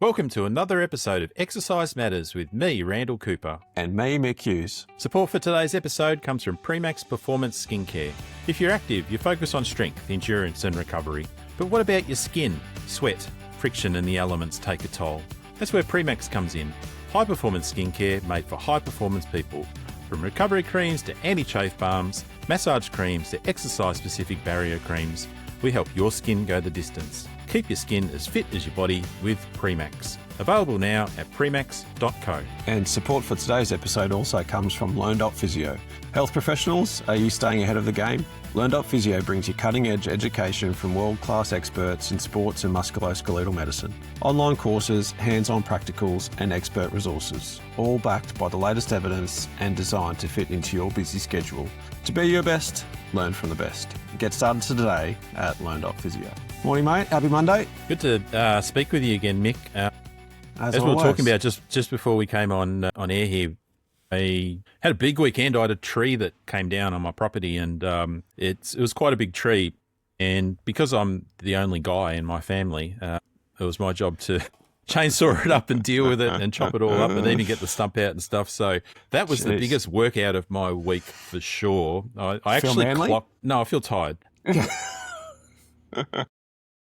Welcome to another episode of Exercise Matters with me, Randall Cooper. And me, Mick Hughes. Support for today's episode comes from Premax Performance Skincare. If you're active, you focus on strength, endurance and recovery. But what about your skin? Sweat, friction and the elements take a toll. That's where Premax comes in. High-performance skincare made for high-performance people. From recovery creams to anti-chafe balms, massage creams to exercise-specific barrier creams, we help your skin go the distance. Keep your skin as fit as your body with Premax. Available now at premax.co. And support for today's episode also comes from Physio. Health professionals, are you staying ahead of the game? Physio brings you cutting-edge education from world-class experts in sports and musculoskeletal medicine. Online courses, hands-on practicals and expert resources, all backed by the latest evidence and designed to fit into your busy schedule. To be your best, learn from the best. Get started today at Physio. Morning, mate. Happy Monday. Good to speak with you again, Mick. As we were always. talking about just before we came on air here, I had a big weekend. I had a tree that came down on my property, and it was quite a big tree. And because I'm the only guy in my family, it was my job to chainsaw it up and deal with it and chop it all up and even get the stump out and stuff. So that was the biggest workout of my week for sure. I actually clocked. No, I feel tired.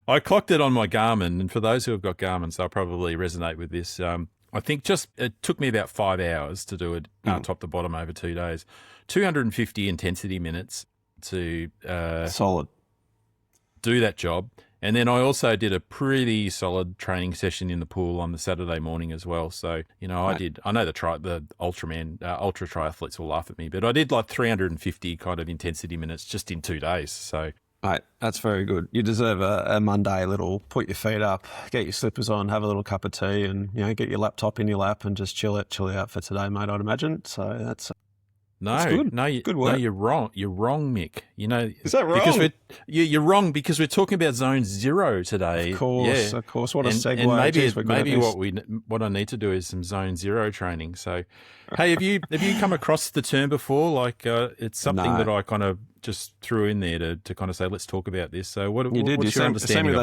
I clocked it on my Garmin, and for those who have got Garmins, they'll probably resonate with this. I think it took me about 5 hours to do it top to bottom over 2 days. 250 intensity minutes to solid do that job. And then I also did a pretty solid training session in the pool on the Saturday morning as well. So, you know, I know the ultra triathletes will laugh at me, but I did like 350 kind of intensity minutes just in 2 days. So, mate, that's very good. You deserve a Monday little put your feet up, get your slippers on, have a little cup of tea, and get your laptop in your lap and just chill out for today, mate. I'd imagine. So that's good. Good work. No, you're wrong. You're wrong, Mick. Is that wrong? Because you're wrong because we're talking about Zone Zero today. Of course. What a segue. And maybe what I need to do is some Zone Zero training. So, hey, have you come across the term before? Like, it's something that I kind of just threw in there to kind of say, let's talk about this. So, what's your understanding?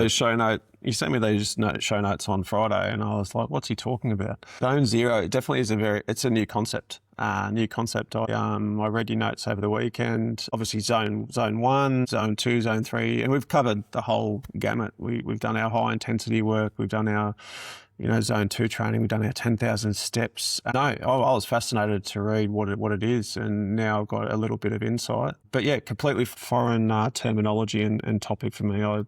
You sent me those show notes on Friday, and I was like, what's he talking about? Zone Zero definitely is it's a new concept. I read your notes over the weekend. Obviously, zone 1, zone 2, zone 3, and we've covered the whole gamut. We've done our high intensity work. We've done our, zone 2 training. We've done our 10,000 steps. I was fascinated to read what it is, and now I've got a little bit of insight. But yeah, completely foreign terminology and topic for me. I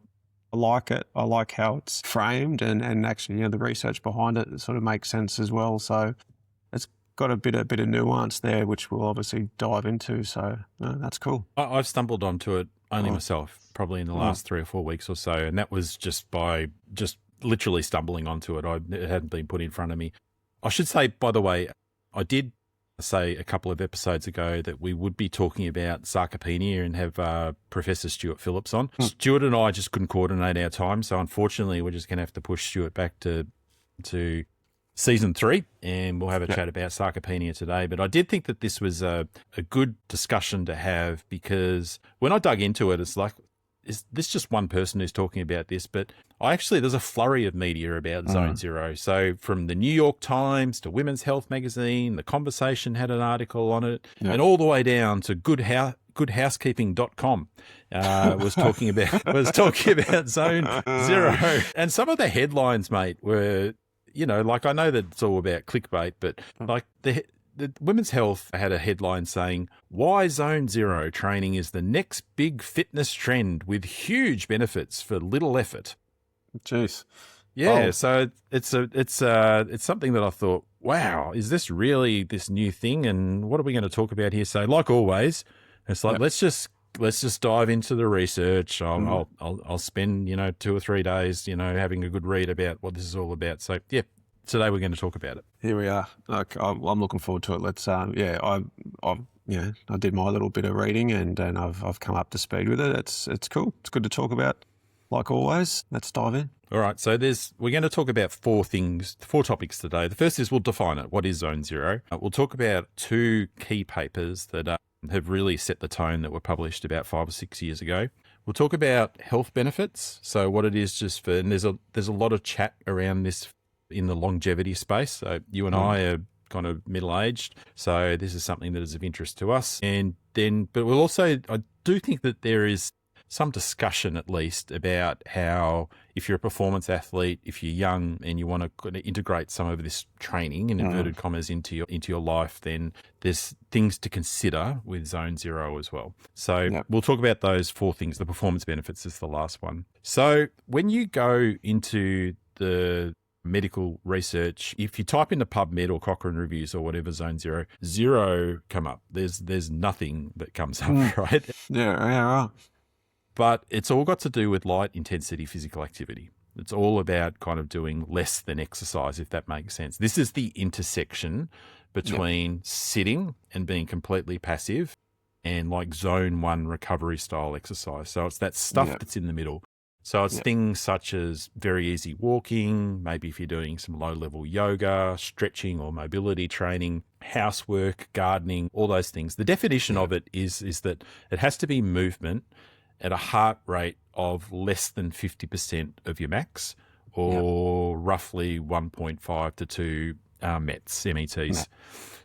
like it. I like how it's framed, and actually, the research behind it sort of makes sense as well. So it's got a bit of nuance there, which we'll obviously dive into. So that's cool. I've stumbled onto it only myself, probably in the last 3 or 4 weeks or so, and that was just by literally stumbling onto it. It hadn't been put in front of me. I should say, by the way, I did say a couple of episodes ago that we would be talking about sarcopenia and have Professor Stuart Phillips on. Stuart and I just couldn't coordinate our time, so unfortunately we're just going to have to push Stuart back to Season 3, and we'll have a chat about sarcopenia today. But I did think that this was a good discussion to have, because when I dug into it, it's like, is this just one person who's talking about this? But there's a flurry of media about Zone Zero. So from the New York Times to Women's Health magazine, The Conversation had an article on it, and all the way down to goodhousekeeping.com was talking about Zone Zero. And some of the headlines, mate, were, like, I know that it's all about clickbait, but like the Women's Health had a headline saying, "Why Zone Zero training is the next big fitness trend with huge benefits for little effort." Jeez. Yeah, so it's something that I thought, wow, is this really this new thing? And what are we going to talk about here? So, like always, it's like let's just dive into the research. I'll spend 2 or 3 days having a good read about what this is all about. So yeah, today we're going to talk about it. Here we are. Okay, I'm looking forward to it. Let's I did my little bit of reading and I've come up to speed with it. It's cool. It's good to talk about. Like always, let's dive in. All right, so we're going to talk about 4 topics today. The first is we'll define it. What is Zone Zero? We'll talk about 2 key papers that have really set the tone that were published about 5 or 6 years ago. We'll talk about health benefits, so what it is and there's a lot of chat around this in the longevity space. So you and I are kind of middle-aged, so this is something that is of interest to us. And then, but we'll also, I do think that there is some discussion at least about how if you're a performance athlete, if you're young and you want to kind of integrate some of this training in inverted commas into your life, then there's things to consider with Zone Zero as well. So we'll talk about those 4 things. The performance benefits is the last one. So when you go into the medical research, if you type into PubMed or Cochrane Reviews or whatever, Zone Zero come up. There's nothing that comes up, right? Yeah. But it's all got to do with light intensity physical activity. It's all about kind of doing less than exercise, if that makes sense. This is the intersection between sitting and being completely passive and like zone 1 recovery style exercise. So it's that stuff that's in the middle. So it's things such as very easy walking, maybe if you're doing some low-level yoga, stretching or mobility training, housework, gardening, all those things. The definition of it is that it has to be movement at a heart rate of less than 50% of your max, or roughly 1.5 to 2 METs.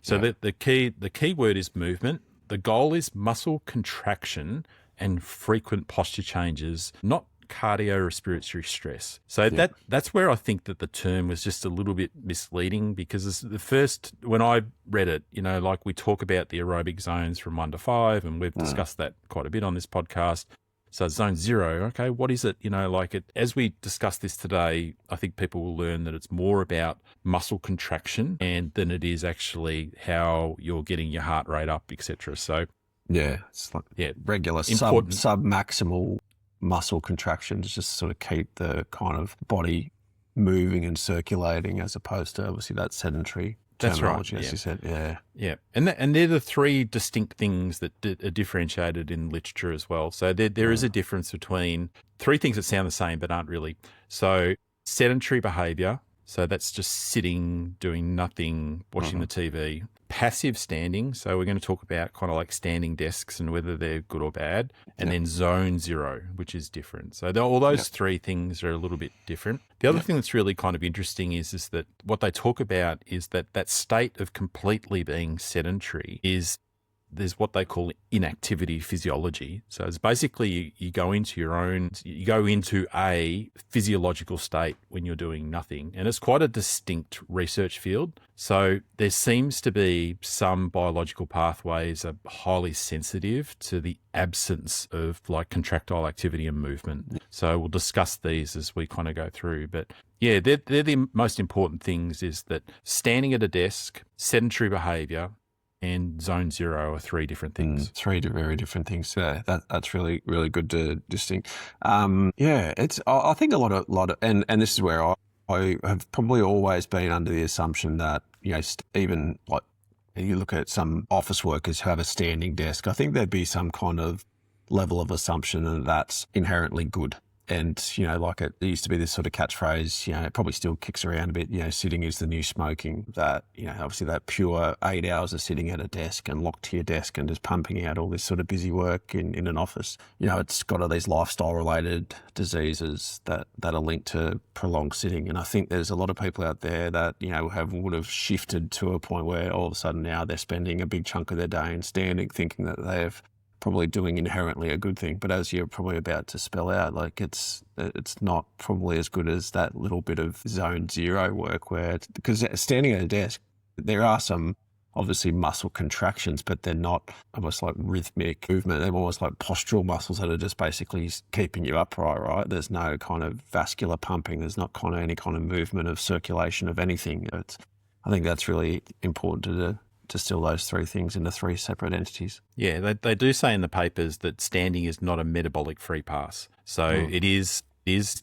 So the key word is movement. The goal is muscle contraction and frequent posture changes, not cardiorespiratory stress. So that's where I think that the term was just a little bit misleading, because the first, when I read it, like we talk about the aerobic zones from 1 to 5, and we've discussed that quite a bit on this podcast. So Zone Zero, okay, what is it? As we discuss this today, I think people will learn that it's more about muscle contraction than it is actually how you're getting your heart rate up, etc. So it's like regular sub-maximal muscle contraction to just sort of keep the kind of body moving and circulating, as opposed to obviously that sedentary terminology, as you said. Yeah. And they're the 3 distinct things that are differentiated in literature as well. So there is a difference between 3 things that sound the same but aren't really. So sedentary behaviour, so that's just sitting, doing nothing, watching the TV. Passive standing, so we're going to talk about kind of like standing desks and whether they're good or bad. And then Zone Zero, which is different. So all those 3 things are a little bit different. The other thing that's really kind of interesting is that what they talk about is that state of completely being sedentary there's what they call inactivity physiology. So it's basically you go into a physiological state when you're doing nothing. And it's quite a distinct research field. So there seems to be some biological pathways are highly sensitive to the absence of like contractile activity and movement. So we'll discuss these as we kind of go through. But they're the most important things, is that standing at a desk, sedentary behavior, and Zone Zero are 3 different things. 3 very different things. Yeah, that's really, really good to distinct. I think a lot of, and this is where I have probably always been under the assumption that, even like you look at some office workers who have a standing desk, I think there'd be some kind of level of assumption that that's inherently good. And, like it used to be this sort of catchphrase, it probably still kicks around a bit, sitting is the new smoking, that, obviously that pure 8 hours of sitting at a desk and locked to your desk and just pumping out all this sort of busy work in an office. It's got all these lifestyle related diseases that are linked to prolonged sitting. And I think there's a lot of people out there that, would have shifted to a point where all of a sudden now they're spending a big chunk of their day in standing, thinking that they've probably doing inherently a good thing. But as you're probably about to spell out, like it's not probably as good as that little bit of Zone Zero work, because standing at a desk, there are some obviously muscle contractions, but they're not almost like rhythmic movement. They're almost like postural muscles that are just basically keeping you upright, right? There's no kind of vascular pumping. There's not kind of any kind of movement of circulation of anything. I think that's really important to distill those 3 things into 3 separate entities. Yeah, they do say in the papers that standing is not a metabolic free pass. So it is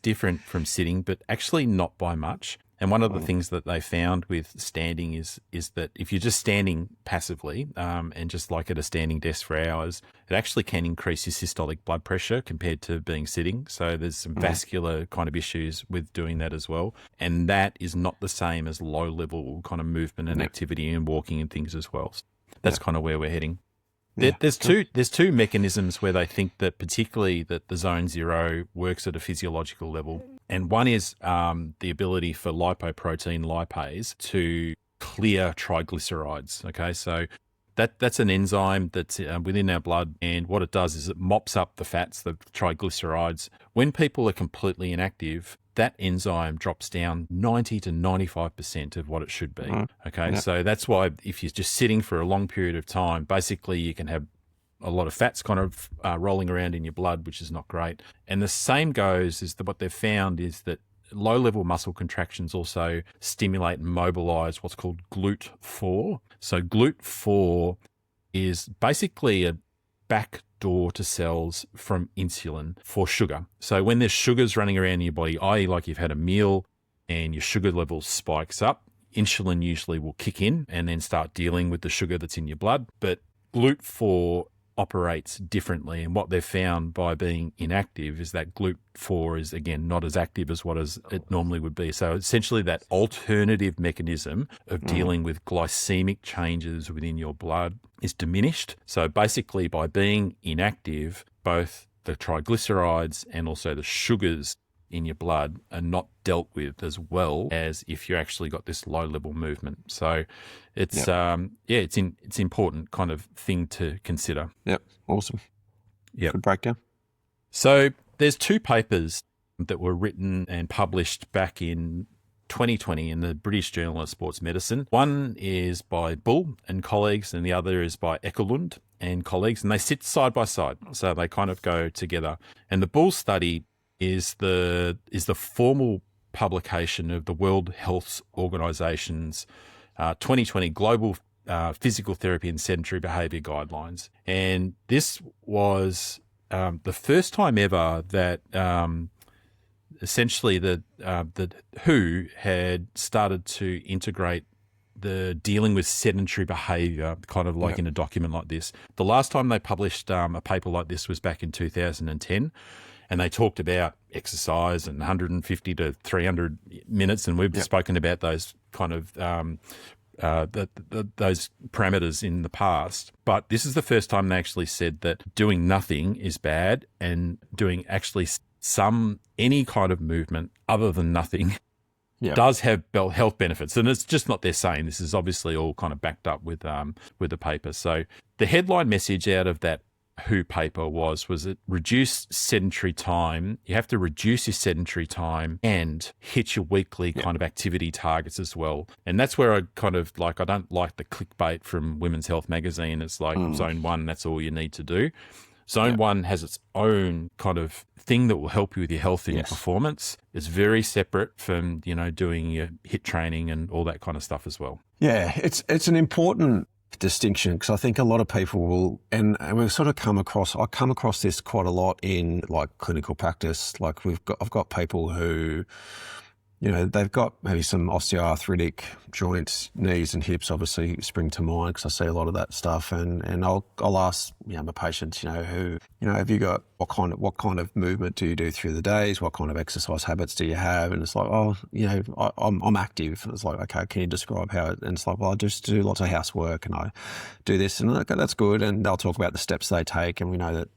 different from sitting, but actually not by much. And one of the things that they found with standing is that if you're just standing passively and just like at a standing desk for hours, it actually can increase your systolic blood pressure compared to being sitting. So there's some vascular kind of issues with doing that as well. And that is not the same as low level kind of movement and activity and walking and things as well. So that's kind of where we're heading. There's two mechanisms where they think that particularly that the Zone Zero works at a physiological level. And one is the ability for lipoprotein lipase to clear triglycerides. Okay, so that's an enzyme that's within our blood, and what it does is it mops up the fats, the triglycerides. When people are completely inactive, that enzyme drops down 90 to 95% of what it should be. Okay, so that's why if you're just sitting for a long period of time, basically you can have a lot of fats kind of rolling around in your blood, which is not great. And the same goes is that what they've found is that low-level muscle contractions also stimulate and mobilize what's called GLUT4. So GLUT4 is basically a backdoor to cells from insulin for sugar. So when there's sugars running around in your body, i.e. like you've had a meal and your sugar level spikes up, insulin usually will kick in and then start dealing with the sugar that's in your blood. But GLUT4 operates differently, and what they've found by being inactive is that GLUT4 is, again, not as active as what it normally would be. So essentially that alternative mechanism of dealing with glycemic changes within your blood is diminished. So basically by being inactive, both the triglycerides and also the sugars in your blood are not dealt with as well as if you actually got this low level movement. So it's it's important kind of thing to consider. Yep. Awesome. Yep. Good breakdown. So there's two papers that were written and published back in 2020 in the British Journal of Sports Medicine. One is by Bull and colleagues, and the other is by Ekelund and colleagues, and they sit side by side. So they kind of go together. And the Bull study is the formal publication of the World Health Organization's 2020 Global Physical Therapy and Sedentary Behaviour Guidelines. And this was the first time ever that essentially the WHO had started to integrate the dealing with sedentary behaviour kind of like in a document like this. The last time they published a paper like this was back in 2010. And they talked about exercise and 150 to 300 minutes, and we've spoken about those kind of those parameters in the past. But this is the first time they actually said that doing nothing is bad, and doing actually any kind of movement other than nothing does have health benefits. And it's just not they're saying. This is obviously all kind of backed up with the paper. So the headline message out of that WHO paper was it reduce sedentary time. You have to reduce your sedentary time and hit your weekly kind of activity targets as well. And that's where I kind of I don't like the clickbait from Women's Health magazine. It's like zone 1, that's all you need to do. Zone 1 has its own kind of thing that will help you with your health and your performance. It's very separate from, doing your HIIT training and all that kind of stuff as well. Yeah, it's an important distinction, because I think a lot of people will, and we've sort of I come across this quite a lot in clinical practice. Like I've got people who, they've got maybe some osteoarthritic joints, knees and hips obviously spring to mind, because I see a lot of that stuff. And I'll ask my patients, who, have you got what kind of movement do you do through the days? What kind of exercise habits do you have? And it's like, I'm active. And it's like, okay, can you describe how? And it's like, well, I just do lots of housework and I do this, and okay, that's good. And they'll talk about the steps they take, and we know that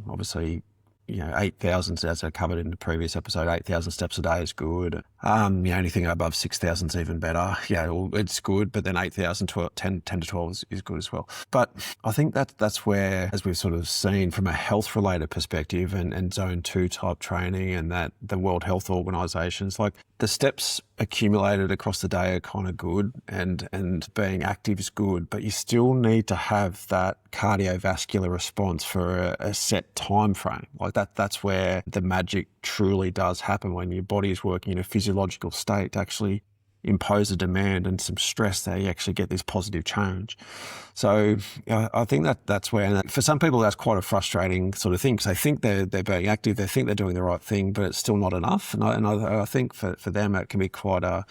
obviously 8,000, as I covered in the previous episode, 8,000 steps a day is good. Anything above 6,000 is even better. It's good, but then 8,000, 10 to 12 is good as well. But I think that's where, as we've sort of seen from a health-related perspective and zone 2 type training, and that the World Health Organization's the steps accumulated across the day are kind of good, and being active is good, but you still need to have that cardiovascular response for a set time frame. That's where the magic truly does happen, when your body is working in a physiological state to actually impose a demand and some stress that you actually get this positive change. So I think that's where, and for some people that's quite a frustrating sort of thing, because they think they're being active, they think they're doing the right thing, but it's still not enough. And I think for them it can be quite a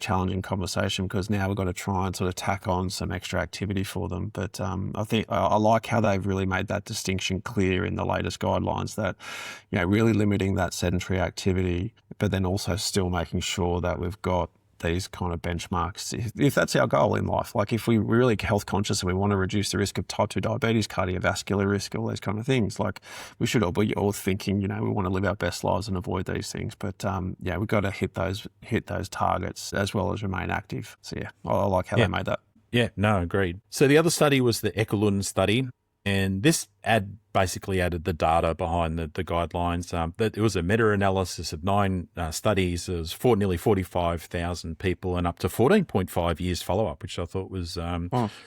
challenging conversation, because now we've got to try and sort of tack on some extra activity for them. But I think I like how they've really made that distinction clear in the latest guidelines, that really limiting that sedentary activity, but then also still making sure that we've got these kind of benchmarks. If that's our goal in life, like if we're really health conscious and we want to reduce the risk of type 2 diabetes, cardiovascular risk, all those kind of things, like we should all be all thinking, we want to live our best lives and avoid these things. But we've got to hit those targets as well as remain active. So I like how they made that. Yeah, no, agreed. So the other study was the Ekelund study. And this basically added the data behind the guidelines. That it was a meta-analysis of 9 studies. It was nearly 45,000 people and up to 14.5 years follow-up, which I thought was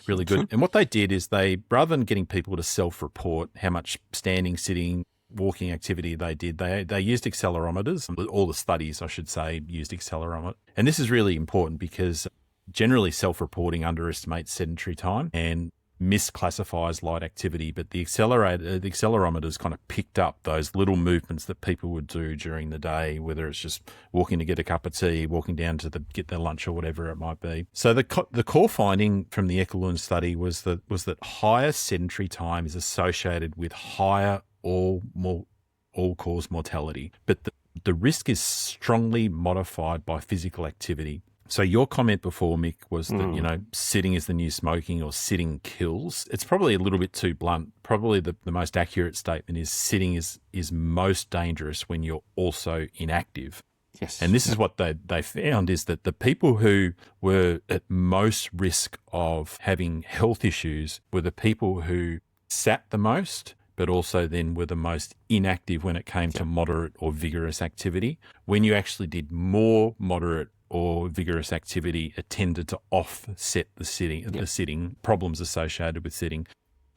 really good. And what they did is rather than getting people to self-report how much standing, sitting, walking activity they did, they used accelerometers. All the studies, I should say, used accelerometer. And this is really important because generally self-reporting underestimates sedentary time and misclassifies light activity, but the accelerometers kind of picked up those little movements that people would do during the day, whether it's just walking to get a cup of tea, walking down to get their lunch or whatever it might be. So the core finding from the Ekelund study was that higher sedentary time is associated with higher all-cause mortality, but the risk is strongly modified by physical activity. So your comment before, Mick, was that, sitting is the new smoking or sitting kills. It's probably a little bit too blunt. Probably the most accurate statement is sitting is most dangerous when you're also inactive. Yes. And this is what they found is that the people who were at most risk of having health issues were the people who sat the most, but also then were the most inactive when it came to moderate or vigorous activity. When you actually did more moderate or vigorous activity, it tended to offset the sitting problems associated with sitting.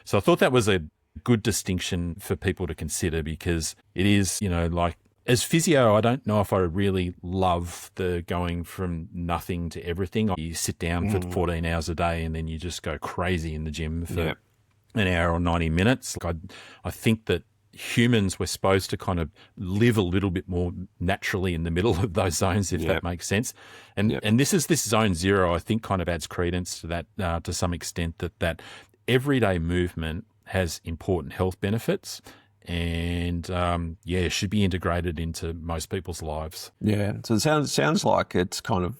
So I thought that was a good distinction for people to consider because it is, like as physio, I don't know if I really love the going from nothing to everything. You sit down for 14 hours a day and then you just go crazy in the gym for an hour or 90 minutes. I think that humans were supposed to kind of live a little bit more naturally in the middle of those zones, if that makes sense. And this zone 0, I think, kind of adds credence to that to some extent, that everyday movement has important health benefits and should be integrated into most people's lives. Yeah, so it sounds like it's kind of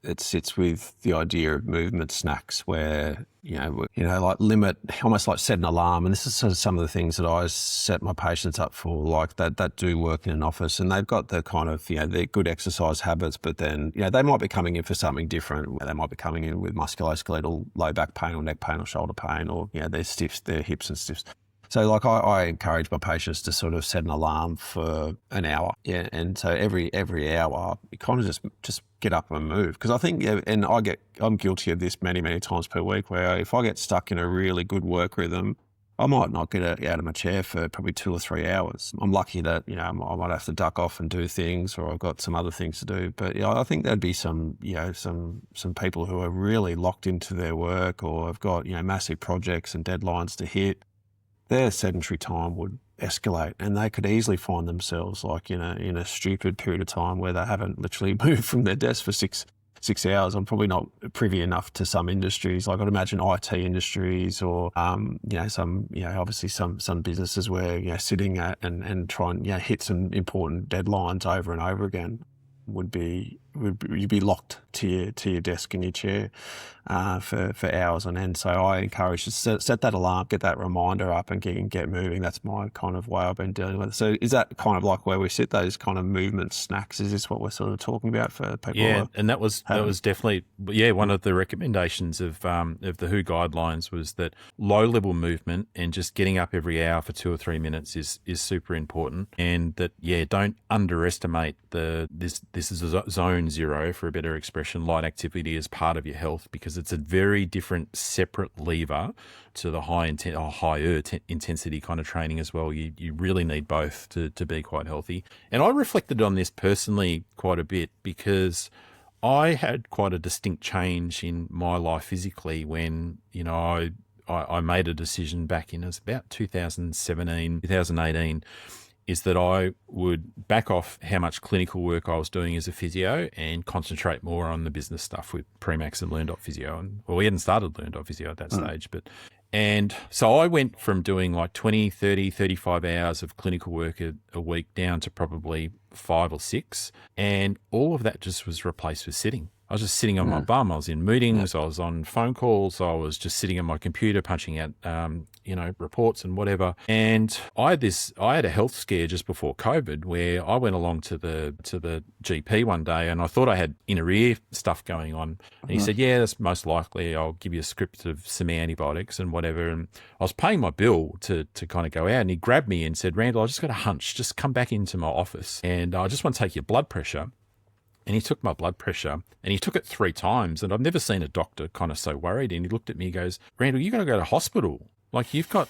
it sits with the idea of movement snacks where, like limit, almost like set an alarm. And this is sort of some of the things that I set my patients up for, like that do work in an office. And they've got the kind of, they're good exercise habits, but then, they might be coming in for something different. They might be coming in with musculoskeletal, low back pain or neck pain or shoulder pain or, their hips and stiffs. So like I encourage my patients to sort of set an alarm for an hour. Yeah. And so every hour you kind of just get up and move. Because I think, and I'm guilty of this many, many times per week where if I get stuck in a really good work rhythm, I might not get out of my chair for probably 2 or 3 hours. I'm lucky that, I might have to duck off and do things or I've got some other things to do. But I think there'd be some people who are really locked into their work or have got, massive projects and deadlines to hit. Their sedentary time would escalate and they could easily find themselves like in a stupid period of time where they haven't literally moved from their desk for six hours. I'm probably not privy enough to some industries. Like I'd imagine IT industries or, obviously some businesses where, sitting at and trying, hit some important deadlines over and over again you'd be locked to your desk and your chair for hours on end. So I encourage to set that alarm, get that reminder up and get moving. That's my kind of way I've been dealing with it. So is that kind of like where we sit, those kind of movement snacks? Is this what we're sort of talking about for people? Yeah, and that was definitely one of the recommendations of the WHO guidelines was that low level movement and just getting up every hour for 2 or 3 minutes is super important, and that don't underestimate this is a zone 0 for a better expression, light activity as part of your health, because it's a very different separate lever to the higher intensity kind of training as well. You really need both to be quite healthy. And I reflected on this personally quite a bit because I had quite a distinct change in my life physically when, I made a decision back in, it was about 2017, 2018, is that I would back off how much clinical work I was doing as a physio and concentrate more on the business stuff with Premax and Learn.Physio. We hadn't started Learn.Physio at that stage, but And so I went from doing like 20, 30, 35 hours of clinical work a week down to probably 5 or 6. And all of that just was replaced with sitting. I was just sitting on my bum. I was in meetings. I was on phone calls. I was just sitting on my computer, punching out, reports and whatever. And I had a health scare just before COVID where I went along to the GP one day and I thought I had inner ear stuff going on. And he said, yeah, that's most likely. I'll give you a script of some antibiotics and whatever. And I was paying my bill to kind of go out, and he grabbed me and said, Randall, I just got a hunch. Just come back into my office and I just want to take your blood pressure. And he took my blood pressure and he took it 3 times. And I've never seen a doctor kind of so worried. And he looked at me and goes, Randall, you got to go to hospital. Like you got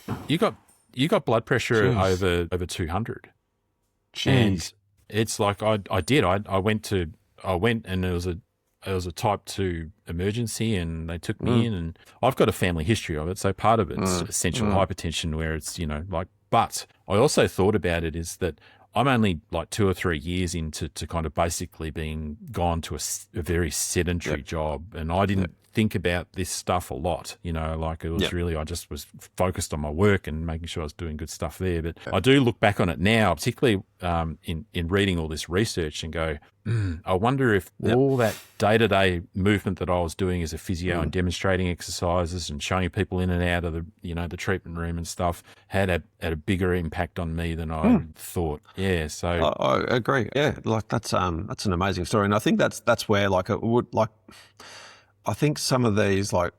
blood pressure over 200. Jeez. And it's like I did. I went and it was a type 2 emergency and they took me in, and I've got a family history of it. So part of it's essential hypertension where it's, but I also thought about it is that I'm only like 2 or 3 years into kind of basically being gone to a very sedentary job. And I didn't think about this stuff a lot, like it was really, I just was focused on my work and making sure I was doing good stuff there. But I do look back on it now, particularly in reading all this research and go, I wonder if all that day-to-day movement that I was doing as a physio and demonstrating exercises and showing people in and out of the treatment room and stuff had a bigger impact on me than I thought. Yeah, so I agree. Yeah, like that's an amazing story, and I think that's where I think some of these like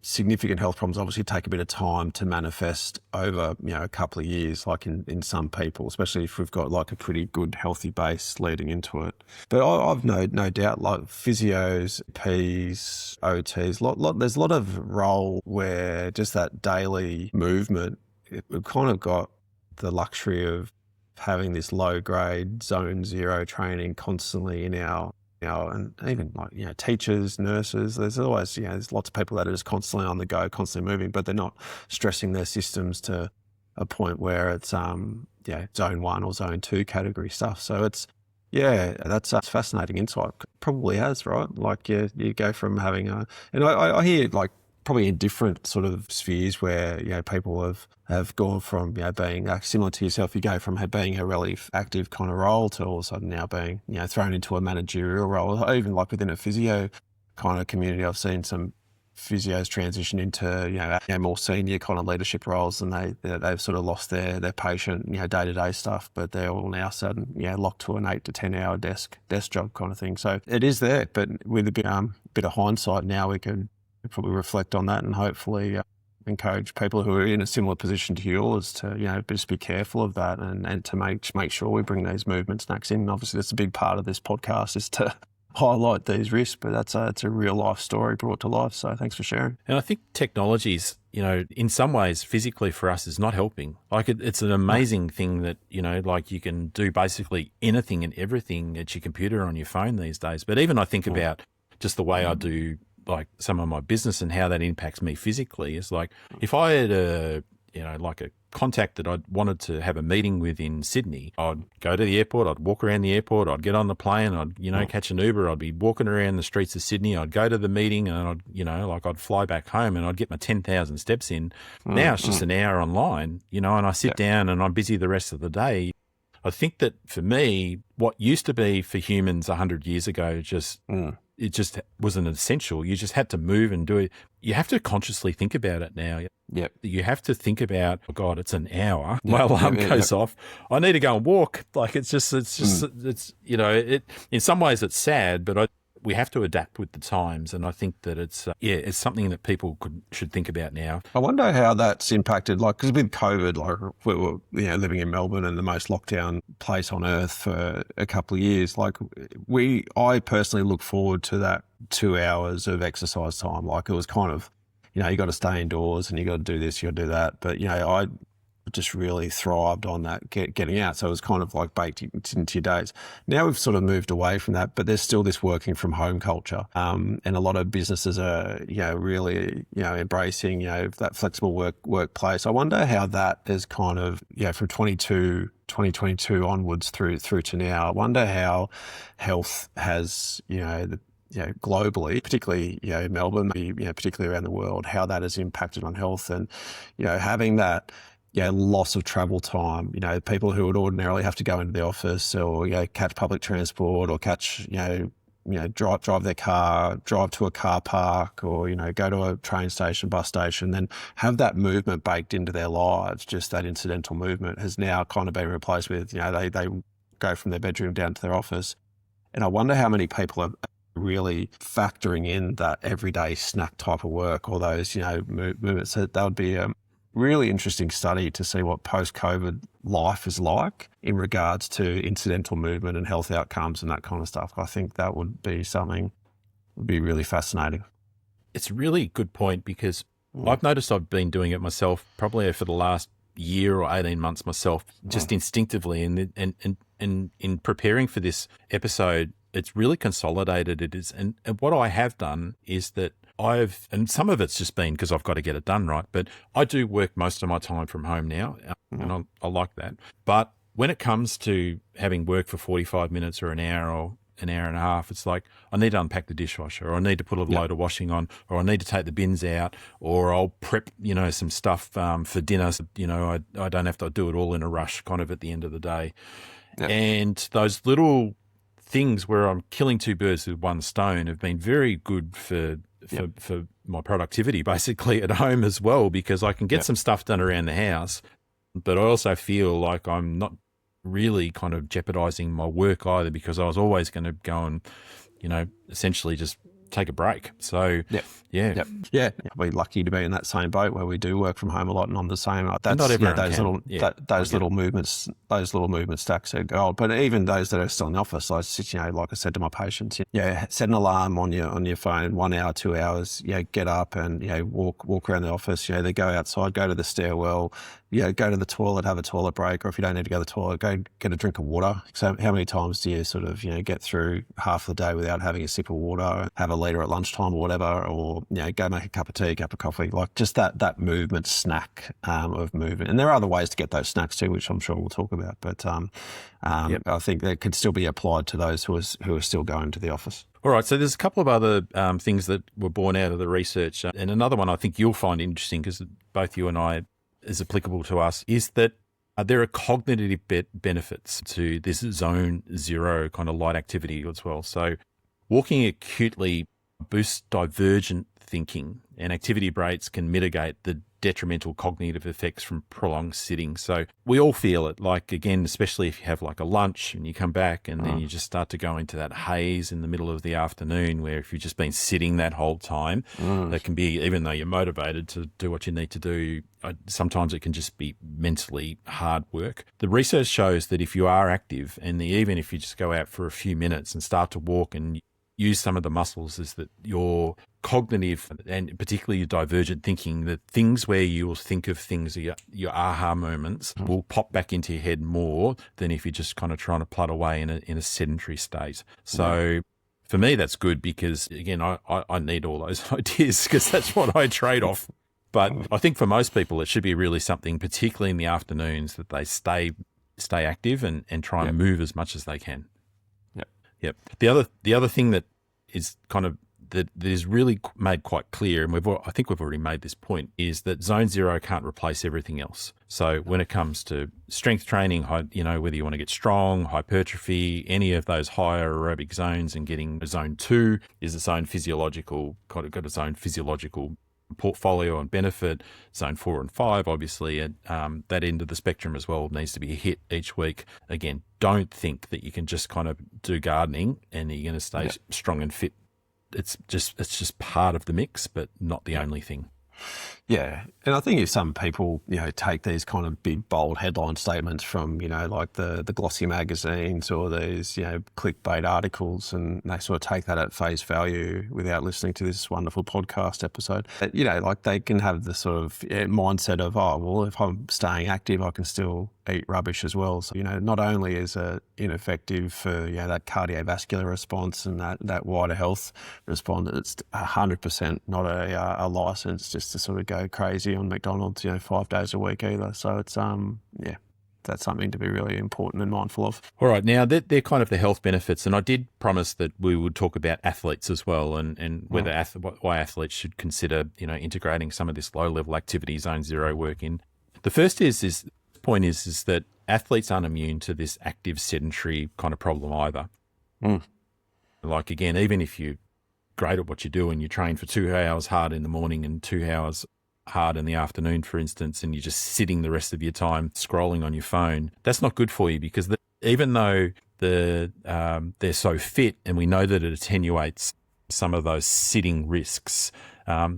significant health problems obviously take a bit of time to manifest over, a couple of years, like in some people, especially if we've got like a pretty good healthy base leading into it. But I've no doubt like physios, Ps, OTs, there's a lot of role where just that daily movement, we've kind of got the luxury of having this low grade zone 0 training constantly in our and even like, teachers, nurses, there's always, there's lots of people that are just constantly on the go, constantly moving, but they're not stressing their systems to a point where it's, zone 1 or zone 2 category stuff. So it's, that's fascinating insight. Probably has, right? Like you go from having and I hear like probably in different sort of spheres where, people have gone from, being similar to yourself, you go from being a really active kind of role to all of a sudden now being, thrown into a managerial role. Even like within a physio kind of community, I've seen some physios transition into, more senior kind of leadership roles, and they've sort of lost their patient, day-to-day stuff, but they're all now sudden, locked to an 8 to 10 hour desk job kind of thing. So it is there, but with a bit of hindsight now, we can probably reflect on that and hopefully encourage people who are in a similar position to yours to, just be careful of that and to make sure we bring these movement snacks in. And obviously, that's a big part of this podcast is to highlight these risks, but it's a real life story brought to life. So thanks for sharing. And I think technologies, in some ways physically for us is not helping. Like it's an amazing thing that, like you can do basically anything and everything at your computer on your phone these days. But even I think about just the way I do like some of my business and how that impacts me physically is like if I had a contact that I wanted to have a meeting with in Sydney, I'd go to the airport, I'd walk around the airport, I'd get on the plane, I'd catch an Uber, I'd be walking around the streets of Sydney, I'd go to the meeting and I'd fly back home and I'd get my 10,000 steps in. Now it's just an hour online, and I sit down and I'm busy the rest of the day. I think that for me, what used to be for humans 100 years ago it just wasn't essential. You just had to move and do it. You have to consciously think about it now. Yep. You have to think about, oh God, it's an hour. My alarm goes off. I need to go and walk. Like it's in some ways it's sad, but we have to adapt with the times. And I think that it's something that people should think about now. I wonder how that's impacted, because with COVID, we were living in Melbourne and the most lockdown place on earth for a couple of years. I personally look forward to that 2 hours of exercise time. Like it was kind of, you got to stay indoors and you got to do this, you got to do that. But, I just really thrived on that getting out. So it was kind of like baked into your days. Now we've sort of moved away from that, but there's still this working from home culture. And a lot of businesses are, really, embracing, that flexible workplace. I wonder how that is kind of, from 2022 onwards through to now. I wonder how health has, globally, particularly, Melbourne, particularly around the world, how that has impacted on health. And, having that, loss of travel time, people who would ordinarily have to go into the office or, catch public transport or catch, drive their car, drive to a car park or, go to a train station, bus station, then have that movement baked into their lives. Just that incidental movement has now kind of been replaced with, they go from their bedroom down to their office. And I wonder how many people are really factoring in that everyday snack type of work or those, movements. So that would be a really interesting study to see what post-COVID life is like in regards to incidental movement and health outcomes and that kind of stuff. I think that would be something that would be really fascinating. It's a really good point because I've noticed I've been doing it myself probably for the last year or 18 months myself, just instinctively. And in preparing for this episode, it's really consolidated. It is. And what I have done is that and some of it's just been because I've got to get it done right, but I do work most of my time from home now, and I like that. But when it comes to having work for 45 minutes or an hour or an hour and a half, it's like I need to unpack the dishwasher, or I need to put a load of washing on, or I need to take the bins out, or I'll prep, some stuff for dinner. So, I don't have to do it all in a rush kind of at the end of the day. Yep. And those little things where I'm killing two birds with one stone have been very good for my productivity basically at home as well, because I can get some stuff done around the house, but I also feel like I'm not really kind of jeopardizing my work either, because I was always going to go and, essentially just take a break. So, we're lucky to be in that same boat where we do work from home a lot, and I'm the same. That's, not everyone those little movements stacks are gold. But even those that are still in the office, like I said to my patients, set an alarm on your phone, 1 hour, 2 hours, get up and walk around the office. They go outside, go to the stairwell, go to the toilet, have a toilet break, or if you don't need to go to the toilet, go get a drink of water. So how many times do you sort of get through half the day without having a sip of water, have a litre at lunchtime or whatever, or go make a cup of tea, cup of coffee, like just that movement snack of movement. And there are other ways to get those snacks too, which I'm sure we'll talk about. But I think that could still be applied to those who are still going to the office. All right, so there's a couple of other things that were born out of the research, and another one I think you'll find interesting because both you and I is applicable to us, is that there are cognitive benefits to this zone zero kind of light activity as well. So walking acutely boosts divergent thinking, and activity breaks can mitigate the detrimental cognitive effects from prolonged sitting. So we all feel it, like, again, especially if you have like a lunch and you come back and then you just start to go into that haze in the middle of the afternoon, where if you've just been sitting that whole time, that can be, even though you're motivated to do what you need to do, sometimes it can just be mentally hard work. The research shows that if you are active, and even if you just go out for a few minutes and start to walk and use some of the muscles, is that your cognitive and particularly your divergent thinking, the things where you will think of things, your aha moments, will pop back into your head more than if you're just kind of trying to plod away in a sedentary state. So for me, that's good, because again, I need all those ideas because that's what I trade off. But I think for most people, it should be really something, particularly in the afternoons, that they stay active and try and move as much as they can. Yep. The other thing that is kind of that is really made quite clear, and I think we've already made this point, is that zone zero can't replace everything else. So when it comes to strength training, whether you want to get strong, hypertrophy, any of those higher aerobic zones, and getting zone 2 is its own physiological portfolio and benefit. Zone 4 and 5, obviously, at that end of the spectrum as well, needs to be hit each week. Again, don't think that you can just kind of do gardening and you're going to stay strong and fit. It's just part of the mix, but not the only thing. Yeah. And I think if some people, take these kind of big, bold headline statements from, like the glossy magazines or these, clickbait articles, and they sort of take that at face value without listening to this wonderful podcast episode, like they can have the sort of mindset of, oh, well, if I'm staying active, I can still eat rubbish as well. So, not only is it ineffective for, that cardiovascular response and that wider health response, it's 100% not a license just to sort of go crazy on McDonald's, 5 days a week either. So it's, that's something to be really important and mindful of. All right, now they're kind of the health benefits, and I did promise that we would talk about athletes as well, and whether why athletes should consider integrating some of this low level activity zone zero work in. The first is that athletes aren't immune to this active sedentary kind of problem either. Like again, even if you're great at what you do and you train for 2 hours hard in the morning and 2 hours hard in the afternoon, for instance, and you're just sitting the rest of your time scrolling on your phone, that's not good for you, because even though they're so fit and we know that it attenuates some of those sitting risks,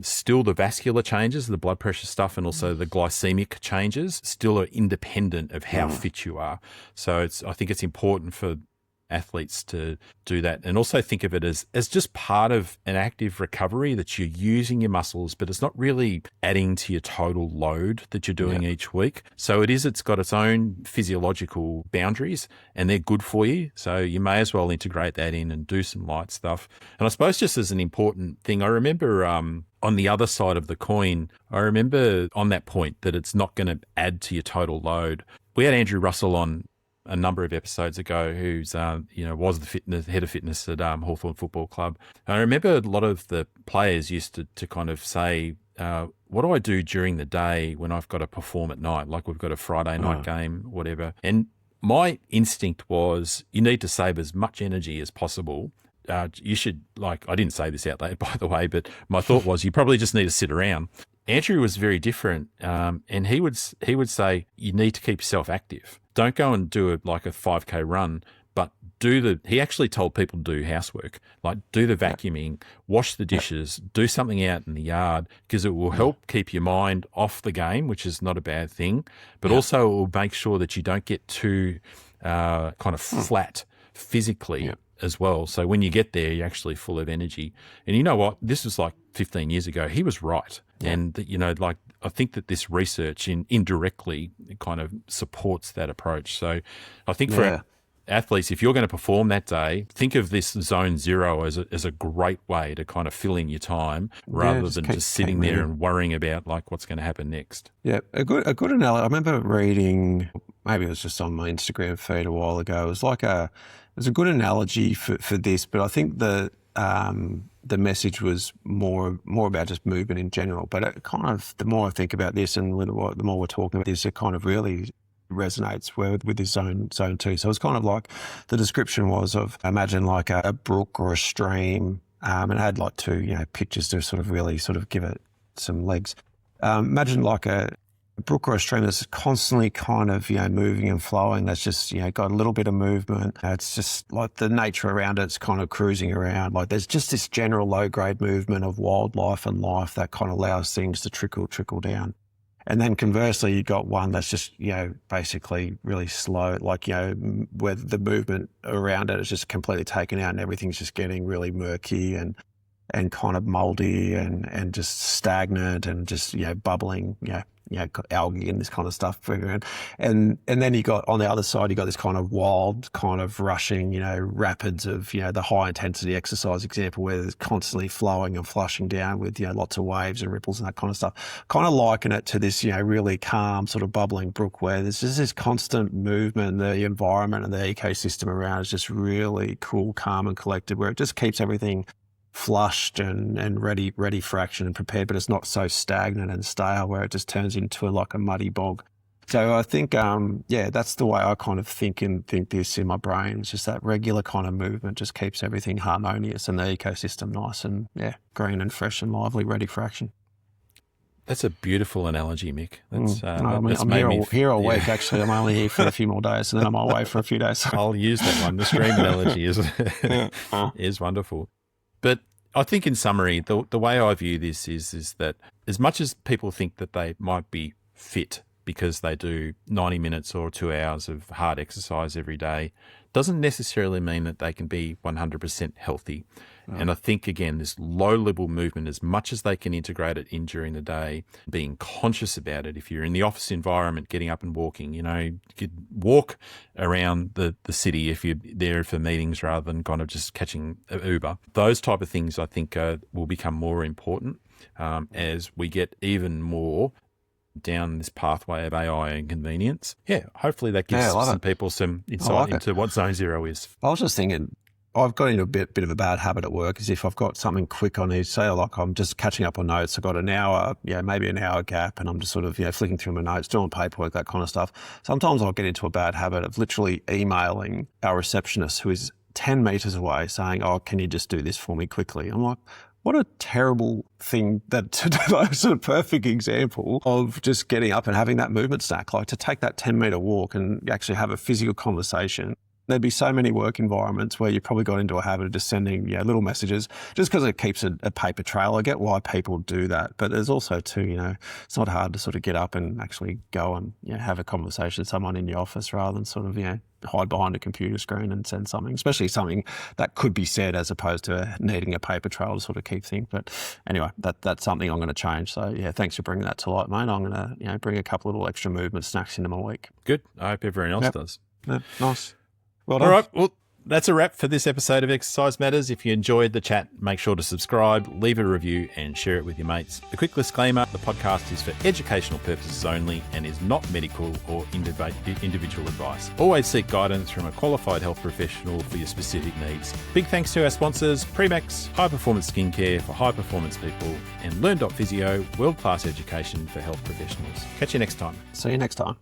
still the vascular changes, the blood pressure stuff, and also the glycemic changes still are independent of how fit you are. So I think it's important for athletes to do that, and also think of it as just part of an active recovery, that you're using your muscles, but it's not really adding to your total load that you're doing each week. So it's got its own physiological boundaries, and they're good for you. So you may as well integrate that in and do some light stuff. And I suppose just as an important thing, I remember on the other side of the coin, I remember on that point that it's not going to add to your total load. We had Andrew Russell on a number of episodes ago, who's was the head of fitness at Hawthorn Football Club. And I remember a lot of the players used to kind of say, what do I do during the day when I've got to perform at night, like we've got a Friday night game, whatever. And my instinct was, you need to save as much energy as possible. You should, I didn't say this out loud, by the way, but my thought was you probably just need to sit around. Andrew was very different, and he would say you need to keep yourself active. Don't go and do a 5K run, but he actually told people to do housework, like do the vacuuming, wash the dishes, do something out in the yard, because it will help keep your mind off the game, which is not a bad thing, but also it will make sure that you don't get too kind of flat physically as well. So when you get there, you're actually full of energy. And you know what? This was 15 years ago. He was right. Yeah. And, I think that this research indirectly kind of supports that approach. So I think for athletes, if you're going to perform that day, think of this zone zero as a great way to kind of fill in your time, rather than just sitting there and worrying about what's going to happen next. Yeah, a good analogy. I remember reading, maybe it was just on my Instagram feed a while ago. It was a good analogy for this, but I think the message was more about just movement in general. But it kind of, the more I think about this and the more we're talking about this, it kind of really resonates with this zone two. So it's kind of like the description was of, imagine a brook or a stream, and it had two pictures to sort of really sort of give it some legs. Imagine a brook or a stream that's constantly kind of moving and flowing. That's just got a little bit of movement. It's just the nature around it's kind of cruising around. There's just this general low grade movement of wildlife and life that kind of allows things to trickle down. And then conversely, you've got one that's just, basically really slow, where the movement around it is just completely taken out and everything's just getting really murky and kind of moldy and just stagnant and just, bubbling, algae and this kind of stuff. And then you got, on the other side, you got this kind of wild, kind of rushing, rapids of, the high intensity exercise example where it's constantly flowing and flushing down with, lots of waves and ripples and that kind of stuff. Kind of liken it to this, really calm sort of bubbling brook where there's just this constant movement, the environment and the ecosystem around is just really cool, calm and collected, where it just keeps everything flushed and ready for action and prepared, but it's not so stagnant and stale where it just turns into a muddy bog. So I think, that's the way I kind of think this in my brain. It's just that regular kind of movement just keeps everything harmonious and the ecosystem nice and green and fresh and lively, ready for action. That's a beautiful analogy, Mick. I'm here all week, actually. I'm only here for a few more days and then I'm away for a few days. I'll use that one. The stream analogy is wonderful. But I think in summary, the way I view this is that as much as people think that they might be fit because they do 90 minutes or 2 hours of hard exercise every day, doesn't necessarily mean that they can be 100% healthy. Oh. And I think, again, this low-level movement, as much as they can integrate it in during the day, being conscious about it. If you're in the office environment, getting up and walking, you could walk around the city if you're there for meetings rather than kind of just catching Uber. Those type of things, I think, will become more important as we get even more down this pathway of AI and convenience. Yeah, hopefully that gives some people some insight into what zone zero is. I was just thinking, I've got into a bit of a bad habit at work is if I've got something quick on here, say like I'm just catching up on notes, I've got an hour, maybe an hour gap, and I'm just sort of, flicking through my notes, doing paperwork, that kind of stuff. Sometimes I'll get into a bad habit of literally emailing our receptionist who is 10 meters away saying, oh, can you just do this for me quickly? I'm like, what a terrible thing that's a perfect example of just getting up and having that movement stack, like to take that 10-meter walk and actually have a physical conversation. There'd be so many work environments where you probably got into a habit of just sending little messages just because it keeps a paper trail. I get why people do that, but there's also too, it's not hard to sort of get up and actually go and have a conversation with someone in the office rather than sort of hide behind a computer screen and send something, especially something that could be said as opposed to needing a paper trail to sort of keep things. But anyway, that's something I'm going to change. So thanks for bringing that to light, mate. I'm going to bring a couple of little extra movement snacks into my week. Good. I hope everyone else does. Yep. Nice. Well done. All right. Well, that's a wrap for this episode of Exercise Matters. If you enjoyed the chat, make sure to subscribe, leave a review, and share it with your mates. A quick disclaimer, the podcast is for educational purposes only and is not medical or individual advice. Always seek guidance from a qualified health professional for your specific needs. Big thanks to our sponsors, Premax, High Performance Skincare for high performance people, and Learn.physio, world-class education for health professionals. Catch you next time. See you next time.